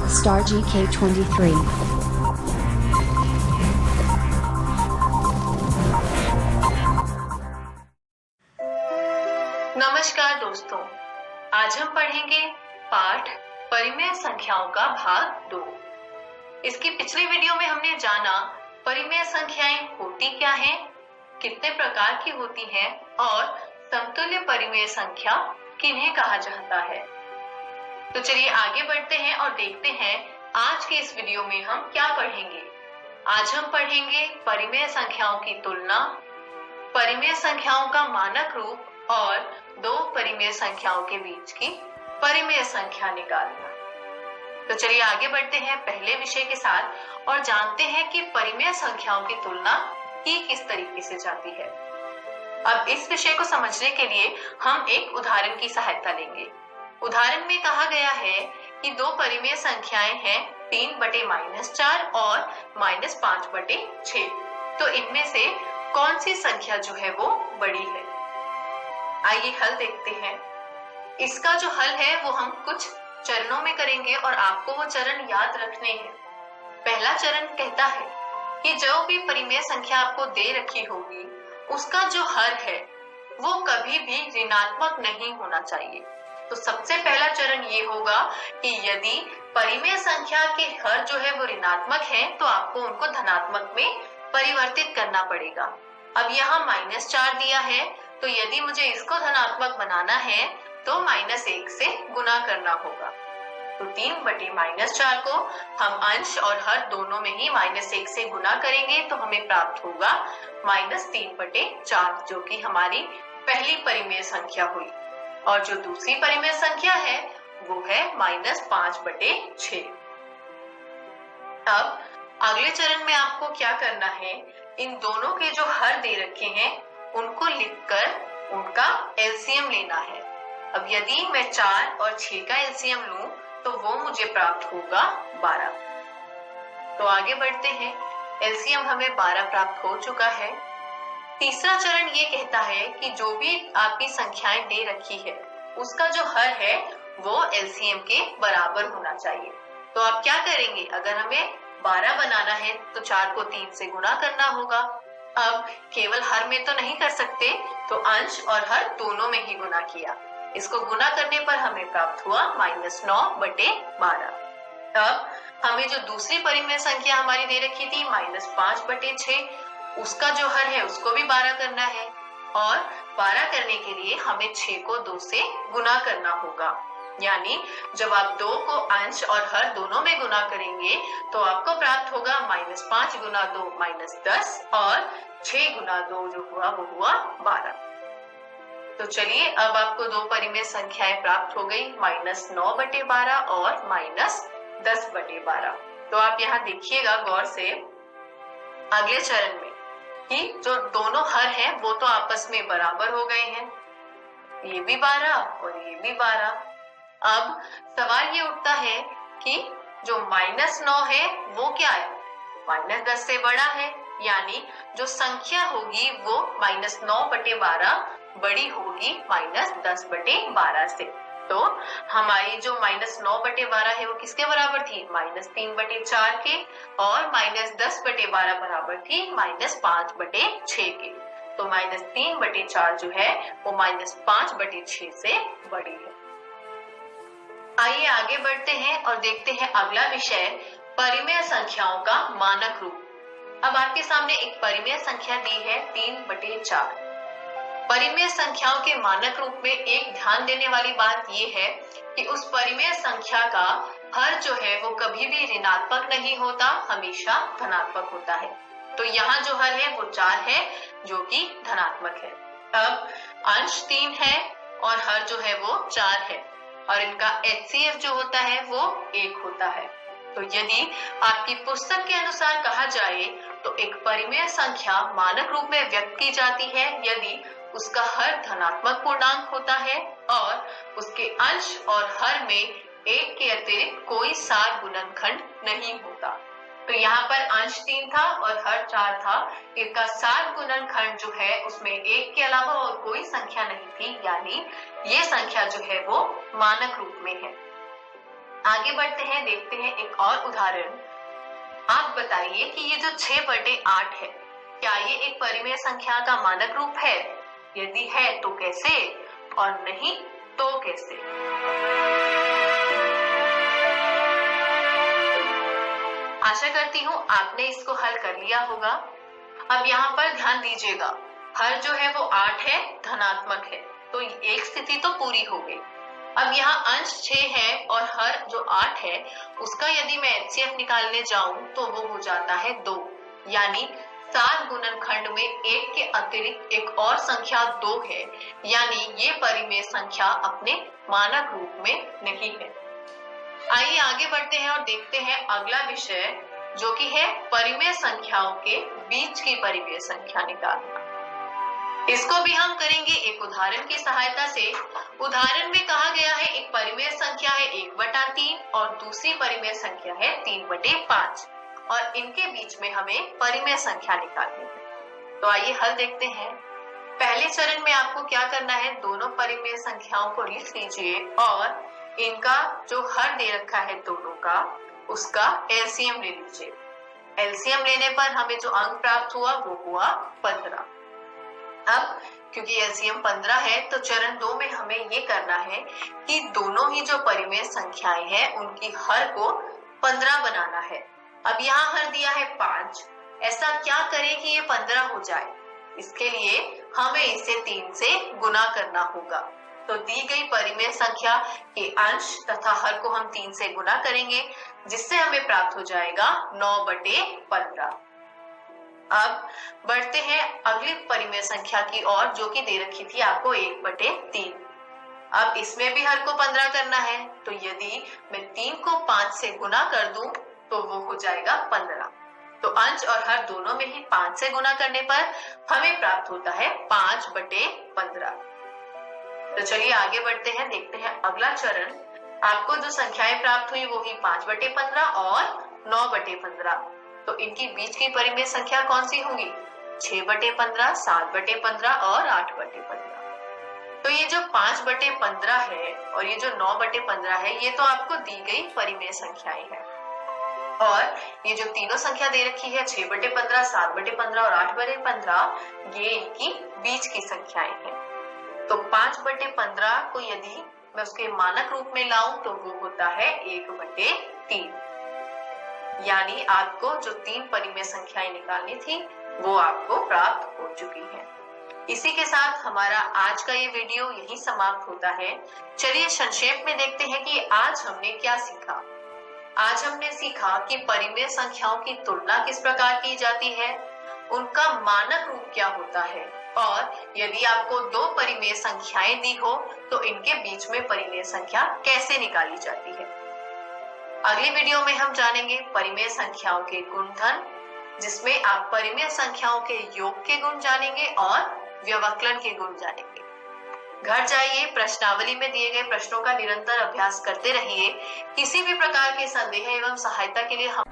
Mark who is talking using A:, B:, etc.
A: Star GK23.
B: नमस्कार दोस्तों, आज हम पढ़ेंगे पाठ परिमेय संख्याओं का भाग 2। इसकी पिछली वीडियो में हमने जाना परिमेय संख्याएं होती क्या हैं, कितने प्रकार की होती हैं और समतुल्य परिमेय संख्या किन्हें कहा जाता है। तो चलिए आगे बढ़ते हैं और देखते हैं आज के इस वीडियो में हम क्या पढ़ेंगे। आज हम पढ़ेंगे परिमेय संख्याओं की तुलना, परिमेय संख्याओं का मानक रूप और दो परिमेय संख्याओं के बीच की परिमेय संख्या निकालना। तो चलिए आगे बढ़ते हैं पहले विषय के साथ और जानते हैं कि परिमेय संख्याओं की तुलना की किस तरीके से जाती है। अब इस विषय को समझने के लिए हम एक उदाहरण की सहायता लेंगे। उदाहरण में कहा गया है कि दो परिमेय संख्याएं हैं 3/-4 और -5/6। तो इनमें से कौन सी संख्या जो है वो बड़ी है। आइए हल देखते हैं। इसका जो हल है वो हम कुछ चरणों में करेंगे और आपको वो चरण याद रखने हैं। पहला चरण कहता है कि जो भी परिमेय संख्या आपको दे रखी होगी उसका जो हर है वो कभी भी ऋणात्मक नहीं होना चाहिए। तो सबसे पहला चरण ये होगा कि यदि परिमेय संख्या के हर जो है वो ऋणात्मक है तो आपको उनको धनात्मक में परिवर्तित करना पड़ेगा। अब यहाँ -4 दिया है, तो यदि मुझे इसको धनात्मक बनाना है तो -1 से गुना करना होगा। तो 3/-4 को हम अंश और हर दोनों में ही -1 से गुना करेंगे तो हमें प्राप्त होगा -3/4, जो कि हमारी पहली परिमेय संख्या हुई। और जो दूसरी परिमेय संख्या है वो है -5/6। अब अगले चरण में आपको क्या करना है, इन दोनों के जो हर दे रखे हैं उनको लिखकर उनका एलसीएम लेना है। अब यदि मैं 4 और 6 का एलसीएम लूं तो वो मुझे प्राप्त होगा 12। तो आगे बढ़ते हैं। एलसीएम हमें 12 प्राप्त हो चुका है। तीसरा चरण ये कहता है कि जो भी आपकी संख्याएं दे रखी है उसका जो हर है वो एलसीएम के बराबर होना चाहिए। तो आप क्या करेंगे, अगर हमें 12 बनाना है तो 4 को 3 से गुना करना होगा। अब केवल हर में तो नहीं कर सकते, तो अंश और हर दोनों में ही गुना किया। इसको गुना करने पर हमें प्राप्त हुआ -9/12। अब हमें जो दूसरी परिमेय संख्या हमारी दे रखी थी -5/6, उसका जो हर है उसको भी 12 करना है और 12 करने के लिए हमें 6 को 2 से गुना करना होगा। यानी जब आप 2 को अंश और हर दोनों में गुना करेंगे तो आपको प्राप्त होगा -5 × 2 -10 और 6 × 2 जो हुआ वो हुआ 12। तो चलिए अब आपको दो परिमेय संख्याएं प्राप्त हो गई, -9/12 और -10/12। तो आप यहाँ देखिएगा गौर से अगले चरण में कि जो दोनों हर हैं वो तो आपस में बराबर हो गए हैं, ये भी 12 और ये भी 12। अब सवाल ये उठता है कि जो -9 है वो क्या है, -10 से बड़ा है, यानी जो संख्या होगी वो -9/12 बड़ी होगी -10/12 से। तो हमारी जो -9/12 है वो किसके बराबर थी, -3/4 के, और -10/12 बराबर थी -5/6 के। तो -3/4 जो है वो -5/6 से बड़ी है। आइए आगे बढ़ते हैं और देखते हैं अगला विषय, परिमेय संख्याओं का मानक रूप। अब आपके सामने एक परिमेय संख्या दी है 3/4। परिमेय संख्याओं के मानक रूप में एक ध्यान देने वाली बात यह है कि उस परिमेय संख्या का हर जो है वो कभी भी ऋणात्मक नहीं होता, हमेशा धनात्मक होता है। तो यहाँ जो हर है वो 4 है जो कि धनात्मक है। अब अंश 3 है और हर जो है वो 4 है और इनका HCF जो होता है वो 1 होता है। तो यदि आपकी पुस्तक के अनुसार कहा जाए तो एक परिमेय संख्या मानक रूप में व्यक्त की जाती है यदि उसका हर धनात्मक पूर्णांक होता है और उसके अंश और हर में 1 के अतिरिक्त कोई सार गुणनखंड नहीं होता। तो यहाँ पर अंश 3 था और हर 4 था, इसका सार गुणनखंड जो है उसमें 1 के अलावा और कोई संख्या नहीं थी, यानी ये संख्या जो है वो मानक रूप में है। आगे बढ़ते हैं, देखते हैं एक और उदाहरण। आप बताइए कि ये जो 6/8 है, क्या ये एक परिमेय संख्या का मानक रूप है? यदि है तो कैसे, और नहीं तो कैसे? आशा करती हूँ आपने इसको हल कर लिया होगा। अब यहाँ पर ध्यान दीजिएगा, हर जो है वो 8 है, धनात्मक है, तो एक स्थिति तो पूरी हो गई। अब यहाँ अंश 6 है और हर जो 8 है उसका यदि मैं HCF निकालने जाऊं तो वो हो जाता है 2, यानी 7 गुणनखंड में 1 के अतिरिक्त एक और संख्या 2 है, यानी ये परिमेय संख्या अपने मानक रूप में नहीं है। आइए आगे बढ़ते हैं और देखते हैं अगला विषय, जो कि है परिमेय संख्याओं के बीच की परिमेय संख्या निकालना। इसको भी हम करेंगे एक उदाहरण की सहायता से। उदाहरण में कहा गया है एक परिमेय संख्या है 1/3 और दूसरी परिमेय संख्या है 3/5 और इनके बीच में हमें परिमेय संख्या निकालनी है। तो आइए हल देखते हैं। पहले चरण में आपको क्या करना है, दोनों परिमेय संख्याओं को लिख लीजिए और इनका जो हर दे रखा है दोनों का, उसका एलसीएम ले लीजिए। एलसीएम लेने पर हमें जो अंक प्राप्त हुआ वो हुआ 15। अब क्योंकि एलसीएम 15 है तो चरण 2 में हमें ये करना है कि दोनों ही जो परिमेय संख्याएं हैं उनकी हर को 15 बनाना है। अब यहाँ हर दिया है 5, ऐसा क्या करें कि ये 15 हो जाए? इसके लिए हमें इसे 3 से गुना करना होगा। तो दी गई परिमेय संख्या के अंश तथा हर को हम 3 से गुना करेंगे, जिससे हमें प्राप्त हो जाएगा 9/15। अब बढ़ते हैं अगली परिमेय संख्या की ओर, जो कि दे रखी थी आपको 1/3। अब इसमें भी हर को 15 करना है, तो यदि मैं 3 को 5 से गुना कर दूं तो वो हो जाएगा 15। तो अंश और हर दोनों में ही 5 से गुना करने पर हमें प्राप्त होता है 5/15। तो चलिए आगे बढ़ते हैं, देखते हैं अगला चरण। आपको जो संख्याएं प्राप्त हुई वो ही 5/15 और 9/15। तो इनकी बीच की परिमेय संख्या कौन सी होगी? 6/15, 7/15 और 8/15। तो ये जो 5/15 है और ये जो 9/15 है, ये तो आपको दी गई परिमेय संख्याएं हैं। और ये जो तीनों संख्या दे रखी है 6/15, 7/15 और 8/15, ये इनकी बीच की संख्याएं हैं। तो 5/15 को यदि मैं उसके मानक रूप में लाऊं तो वो होता है 1/3, यानी आपको जो 3 परिमेय संख्याएं निकालनी थी वो आपको प्राप्त हो चुकी है। इसी के साथ हमारा आज का ये वीडियो यही समाप्त होता है। चलिए संक्षेप में देखते हैं कि आज हमने क्या सीखा। आज हमने सीखा कि परिमेय संख्याओं की तुलना किस प्रकार की जाती है, उनका मानक रूप क्या होता है, और यदि आपको 2 परिमेय संख्याएं दी हो तो इनके बीच में परिमेय संख्या कैसे निकाली जाती है। अगली वीडियो में हम जानेंगे परिमेय संख्याओं के गुणधर्म, जिसमें आप परिमेय संख्याओं के योग के गुण जानेंगे और व्यवकलन के गुण जानेंगे। घर जाइए, प्रश्नावली में दिए गए प्रश्नों का निरंतर अभ्यास करते रहिए। किसी भी प्रकार के संदेह एवं सहायता के लिए हम